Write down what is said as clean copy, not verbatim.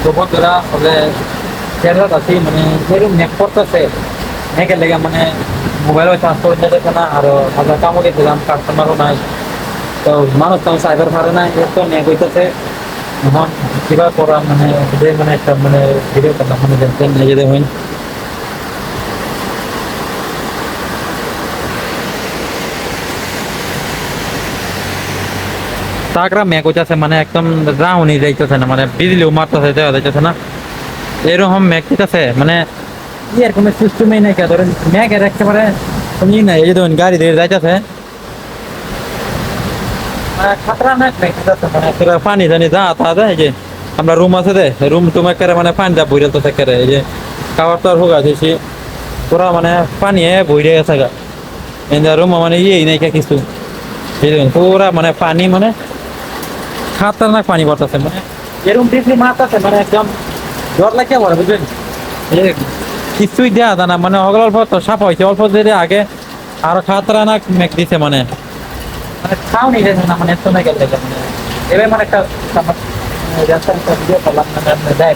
তো বন্ধুরা বলে চেয়ারটা আছি মানে যেরকম নেক করতেছে নেকের লেগে মানে মোবাইলও চার্জ করে যেতেছে না আর আমরা কামও গেছিলাম কাস্টমারও নাই তো মানুষ তো সাইবার পারে না এর তো নেক হইতেছে এখন কিবা করা মানে যে মানে একটা মানে ভিডিও করলাম মানে দেখছেন নিজেদের হইন তাকরা মেঘ হইতেছে মানে একদম রাউনি যাইতেছে না মানে বিজলিও মারতেছে দেওয়া যাইতেছে না এরকম মেঘ দিতেছে মানে ইয়ার কোনো সিস্টেমই নাই কে ধরেন মেঘের একেবারে ই নাই এই যে ধরুন গাড়ি দিয়ে যাইতেছে খাতরা মেঘ মেঘ দিতেছে মানে একেবারে পানি জানি যা তা দেয় এই যে আমরা রুম আছে দে রুম টুম একেবারে মানে পানি যা বইরে তো একেবারে এই যে খাবার তো আর হোক আছে পুরা মানে পানি বইরে গেছে গা এই রুম মানে ইয়েই নাই কে কিছু এই দেখুন পুরা মানে পানি মানে খাতরনাক পানি পড়তেছে মানে এরকম বিজলি মারতেছে মানে একদম জ্বর লাগে পড়ে বুঝলেন কিছুই দেওয়া জানা মানে অল্প অল্প তো সাপ হয়েছে অল্প ধীরে আগে আরো খাতরনাক মেঘ দিছে মানে মানে খাও নিয়ে যাচ্ছে না মানে এত মেঘের লেগে মানে এবার মানে একটা ভিডিও করলাম মানে দেয়